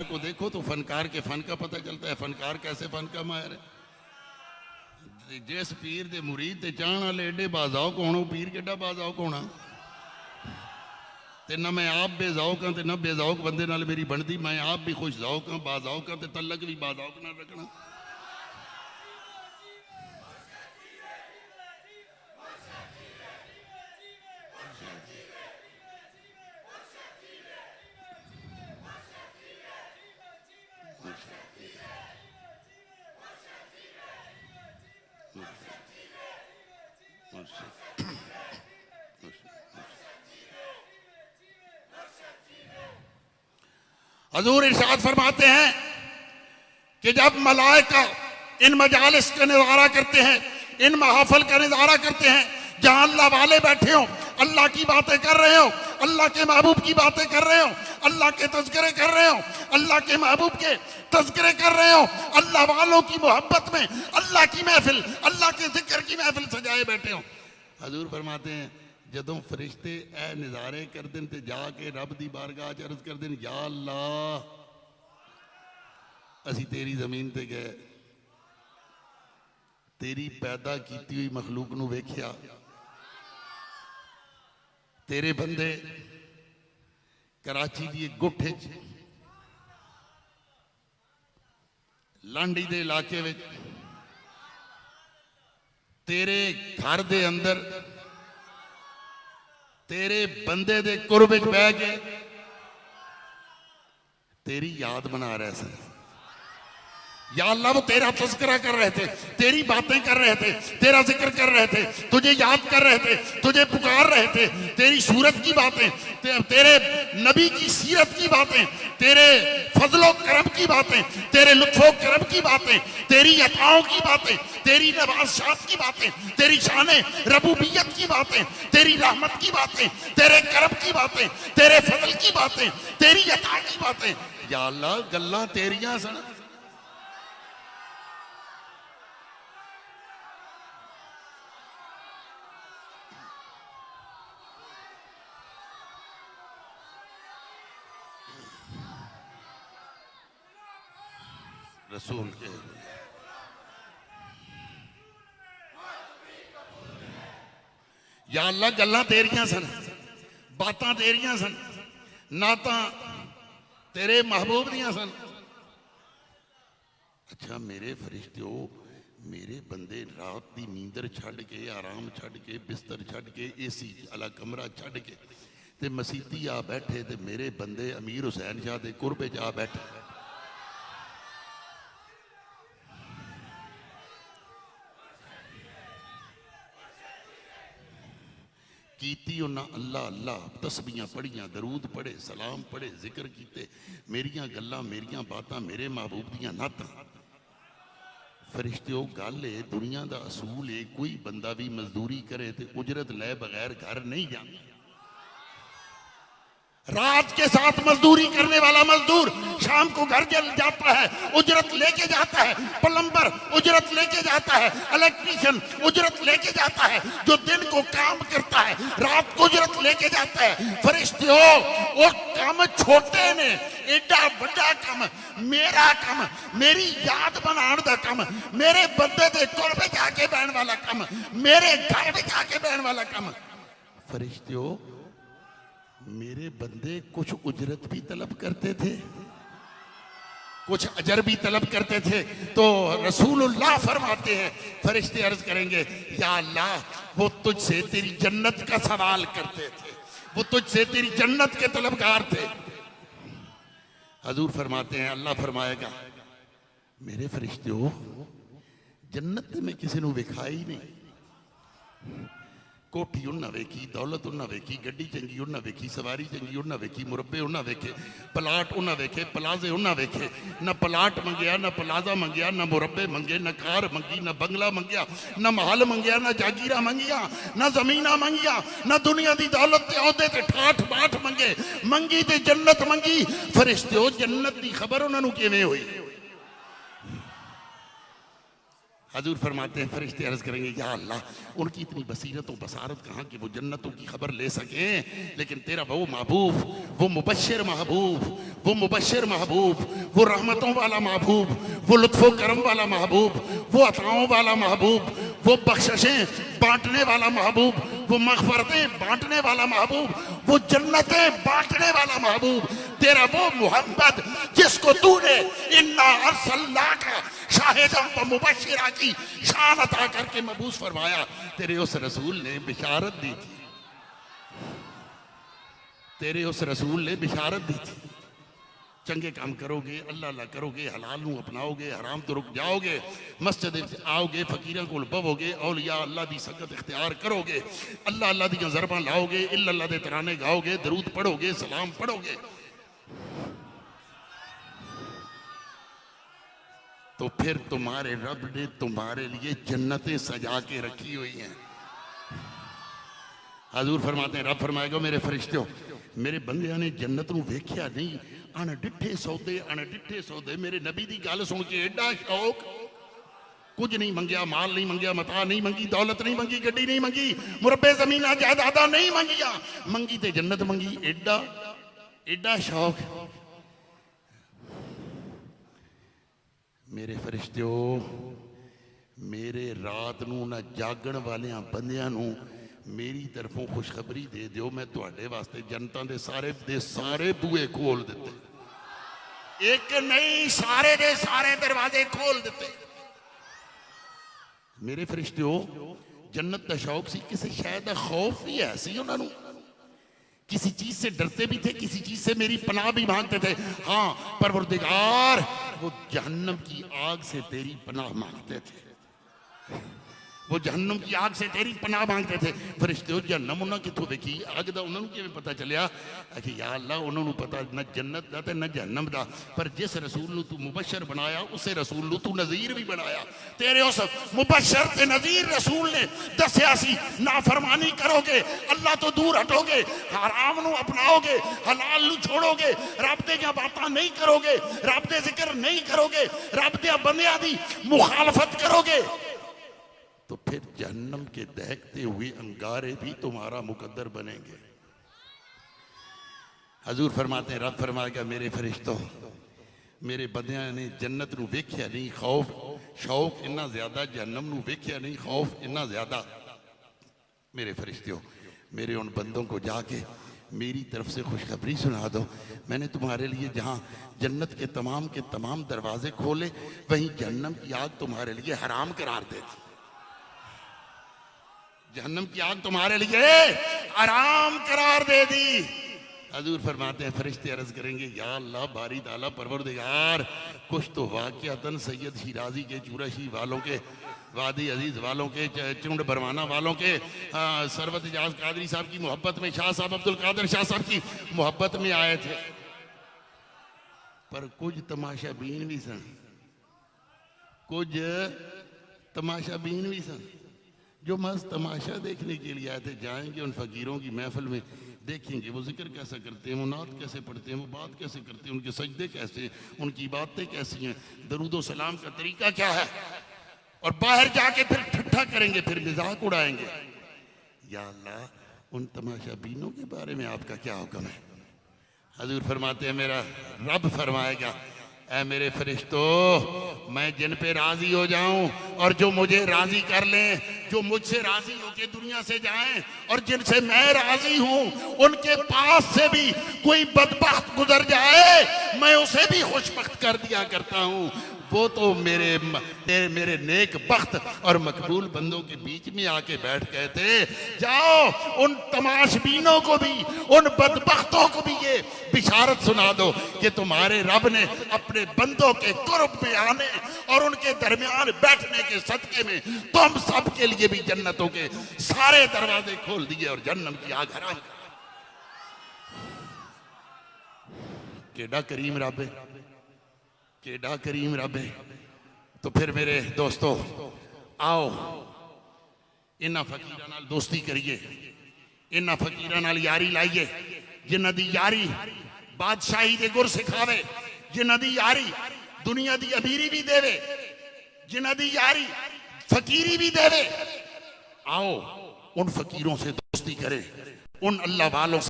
को देखो तो फनकार के फन का पता चलता है, फनकार कैसे फन का माहिर है। जिस पीर दे मुरीद ते चाहण वाले एडे बाजाओ को होना, पीर केडा बाजाओ को होना। ते ना मैं आप बेजाओक हाँ, ना बेजाओक बंदे नाल मेरी बनती, मैं आप भी खुश जाओक हाँ, बाजाओक हाँ, ते तलक भी बाजाओक ना रखना। हजूर इरशाद फरमाते हैं कि जब मलाइका इन मजालिस का नज़ारा करते हैं, इन महाफल का नज़ारा करते हैं जहां अल्लाह वाले बैठे हो, अल्लाह की बातें कर रहे हो, अल्लाह के महबूब की बातें कर रहे हो, अल्लाह के तज़किरे कर रहे हो, अल्लाह के महबूब के तज़किरे कर रहे हो, अल्लाह वालों की मोहब्बत में अल्लाह की महफिल, अल्लाह के जिक्र की महफिल सजाए बैठे हो। हजूर फरमाते हैं जदों फरिश्ते ए नज़ारे कर दें तो जाके रब दी बारगाह च अर्ज कर दें, या अल्लाह असी तेरी जमीन ते गए, तेरी पैदा की हुई मखलूक नूं वेख्या, तेरे बंदे कराची दी गुट्ठे च लांडी दे इलाके में तेरे घर दे अंदर तेरे बंदे दे कुर्ब विच बह के तेरी याद बना रहे थे। या अल्लाह वो तेरा तज़किरा कर रहे थे, तेरी बातें कर रहे थे, तेरा जिक्र कर रहे थे, तुझे याद कर रहे थे, तुझे पुकार रहे थे, तेरी सूरत की बातें, तेरे नबी की सीरत की बातें, तेरे फजलो करम की बातें, तेरे लुत्फो करम की बातें, तेरी अताओं की बातें, तेरी नवाज़शात की बातें, तेरी शाने रबूबियत की बातें, तेरी रहमत की बातें, तेरे करम की बातें, तेरे फजल की बातें, तेरी अता की बातें। या अल्लाह गल्लां तेरियां सन। रसूल के या अल्लाह गल्लां तेरियां सन, बातां तेरियां सन, नातां तेरे महबूब दियां सन। अच्छा मेरे फरिश्ते, मेरे बंदे रात की नींदर छड़ के, आराम छड़ के, बिस्तर छड़ के, एसी वाला कमरा छड़ के ते मसीती आ बैठे, ते मेरे बंदे अमीर हुसैन शाह के कुरबे च आ बैठे। कीती उन्हें अल्लाह अल्लाह, तस्बीहां पढ़ियां, दरूद पढ़े, सलाम पढ़े, जिक्र किते, मेरियां गल्लां, मेरियां बातां, मेरे महबूब दियां नातां। फरिश्ते गल है, दुनिया का असूल है, कोई बंदा भी मजदूरी करे तो उजरत ले बगैर घर नहीं जाता। रात के साथ मजदूरी करने वाला मजदूर शाम को घर जल जाता है, उजरत लेके जाता है। प्लम्बर उजरत लेके जाता है, इलेक्ट्रीशियन उजरत लेके जाता है, जो दिन को काम करता है रात को उजरत लेके जाता है। फरिश्ते वो काम छोटे ने, एडा बड़ा काम मेरा काम, मेरी याद बनाने का काम, मेरे बंदे दे कोल में जाके बहन वाला काम, मेरे घर में जाके बहन वाला काम। फरिश्ते मेरे बंदे कुछ उजरत भी तलब करते थे, कुछ अजर भी तलब करते थे। तो रसूलुल्लाह फरमाते हैं, फरिश्ते अर्ज करेंगे, या अल्लाह वो तुझसे तेरी जन्नत का सवाल करते थे, वो तुझसे तेरी जन्नत के तलबगार थे। हजूर फरमाते हैं, अल्लाह फरमाएगा, मेरे फरिश्ते जन्नत में किसी ने विखाई नहीं। कोठी उन्हें वेखी, दौलत उन्हें वेखी, गड्डी चंगी उन्हें वेखी, सवारी चंगी उन्हें वेखी, मुरब्बे उन्हें वेखे, पलाट उन्हें वेखे, प्लाजे उन्हें वेखे। न पलाट मंगया, न प्लाजा मंगया, न मुरब्बे मंगे, न कार मंगी, न बंगला मंगया, न महल मंगया, न जागीरा मंगिया, न जमीना मंगिया, न दुनिया की दौलत ते औहदे ते ठाठ बाट मंगे, मंगी ते जन्नत मंगी। फरिश्ते जन्नत की खबर उन्होंने किवें हुई? हजूर फरमाते हैं फरिश्ते अर्ज करेंगे या अल्लाह उनकी इतनी बसीरत और बसारत कहाँ कि वो जन्नतों की खबर ले सकें, लेकिन तेरा वो महबूब, वो मुबश्शिर महबूब, वो मुबश्शिर महबूब, वो रहमतों वाला महबूब, वो लुत्फ़ो करम वाला महबूब, वो अताओं वाला महबूब, वो बख्शिशें बांटने वाला महबूब, वो मग़फ़िरतें बांटने वाला महबूब, वो जन्नतें बांटने वाला महबूब, तेरा वो मोहम्मद जिसको तूने इन्ना अरसलनाका शाहिदन व मुबश्शिरा की शान अता करके मबूस फरमाया, तेरे उस रसूल ने बिशारत दी थी, तेरे उस रसूल ने बिशारत दी थी। चंगे काम करोगे, अल्लाह अल्लाह करोगे, हलाल नू अपनाओगे, हराम तो रुक जाओगे, मस्जिद आओगे, फकीरां कोल बवोगे, औलिया अल्लाह दी संगत इख्तियार करोगे, अल्लाह अल्लाह दी ज़रबां लाओगे, इल्ला अल्लाह दे तराने गाओगे, दरूद पढ़ोगे, सलाम पढ़ोगे, तो फिर तुम्हारे रब ने तुम्हारे लिए जन्नतें सजा के रखी हुई हैं। हजूर फरमाते हैं, रब फरमाएगा मेरे फरिश्तों, मेरे बंदियां ने जन्नत नू वेख्या नहीं, अनडिठे सौदे मेरे नबी दी गल सुन के एडा शौक, कुछ नहीं मंगिया, माल नहीं मंगिया, मता नहीं मंगी, दौलत नहीं मंगी, गड्डी नहीं मंगी, मुरब्बे ज़मीना जायदादा नहीं मंगिया, मंगी ते जन्नत मंगी, एडा एडा शौक। मेरे फरिश्तों, मेरे रात नू ना जागण वाले बंदियां नू मेरी तरफों खुशखबरी दे दियो, मैं तुहाडे वास्ते जनता दे सारे बूहे खोल दिते, एक नहीं सारे दे सारे दरवाजे खोल दिते। मेरे फरिश्तों, जन्नत का शौक सी, किसी शायद का खौफ भी है सी उन्होंने, किसी चीज से डरते भी थे, किसी चीज से मेरी पनाह भी मांगते थे। हाँ परवरदिगार, वो जहन्नम की आग से तेरी पनाह मांगते थे, वो जहन्नम की आग से तेरी पनाह मांगते थे। फरिश्ते जहन्नम उन्होंने कितों देखी, अग का उन्होंने किवें पता चलिया? कि या अल्लाह उन्होंने पता न जन्नत का न जहन्नम का, पर जिस रसूल नू तू मुबशर बनाया उसे रसूल नू तू नज़ीर भी बनाया। तेरे उस मुबशर ते नज़ीर रसूल ने दसिया सी, नाफरमानी करोगे अल्लाह तो दूर हटोगे, हराम नू अपनाओगे, हलाल नू छोड़ोगे, रब दे बातां नहीं करोगे, रब दे जिक्र नहीं करोगे, रब दे बंदियां दी मुखालफत करोगे, तो फिर जहन्नम के दहकते हुए अंगारे भी तुम्हारा मुकद्दर बनेंगे। हजूर फरमाते हैं, रब फरमाएगा मेरे फरिश्तों, मेरे बंदियां ने जन्नत नू वेख्या नहीं, खौफ शौक इन्ना ज्यादा, जहन्नम नू वेख्या नहीं, खौफ इन्ना ज्यादा। मेरे फरिश्तों, मेरे उन बंदों को जाके मेरी तरफ से खुशखबरी सुना दो, मैंने तुम्हारे लिए जहाँ जन्नत के तमाम दरवाजे खोले, वहीं जहन्नम की आग तुम्हारे लिए हराम करार दे दी। जहन्नम की आग तुम्हारे लिए आराम करार दे दी। हजूर फरमाते हैं, फरिश्ते अर्ज करेंगे या अल्लाह बारी ताला परवरदिगार, कुछ तो वाक़ियतन सैयद शिराजी के, चूरशी वालों के, वादी अजीज वालों के, चुंड बरवाना वालों के, सरवत इजाज कादरी साहब की मोहब्बत में, शाह साहब अब्दुल कादिर शाह साहब की मोहब्बत में आए थे, पर कुछ तमाशा बीन भी सन, कुछ तमाशा बीन भी सन जो मस्त तमाशा देखने के लिए आए थे। जाएंगे उन फकीरों की महफिल में, देखेंगे वो जिक्र कैसा करते हैं, वो नात कैसे पढ़ते हैं, वो बात कैसे करते हैं, उनके सजदे कैसे हैं, उनकी बातें कैसी हैं, दरूदो सलाम का तरीका क्या है, और बाहर जाके फिर ठट्ठा करेंगे, फिर मजाक उड़ाएंगे। या अल्लाह उन तमाशा बीनों के बारे में आपका क्या हुक्म है? हजूर फरमाते हैं, मेरा रब फरमाएगा, ऐ मेरे फरिश्तों, मैं जिन पे राजी हो जाऊं और जो मुझे राजी कर लें, जो मुझसे राजी होके दुनिया से जाएं और जिनसे मैं राजी हूं, उनके पास से भी कोई बदबख्त गुजर जाए, मैं उसे भी खुशबख्त कर दिया करता हूं। वो तो मेरे नेक बख्त और मकबूल बंदों के बीच में आके बैठ गए थे। जाओ उन तमाशबीनों को भी, उन बदबख्तों को भी ये बिशारत सुना दो कि तुम्हारे रब ने अपने बंदों के कुर्ब में आने और उनके दरमियान बैठने के सदके में तुम सब के लिए भी जन्नतों के सारे दरवाजे खोल दिए और जन्नत की आग हराम। केडा करीम रब है, केडा करीम रब है। तो फिर मेरे दोस्तों, आओ इन्हां फकीरां नाल दोस्ती करिए, इन्हां फकीरां नाल यारी लाइए, जिन्हां दी यारी बादशाही दे गुर सिखावे, जिन्हां दी यारी दुनिया दी अमीरी भी देवे, जिन्हां दी यारी फकीरी भी देवे। आओ उन फकीरों से दोस्ती करें, उन अल्लाह वालों से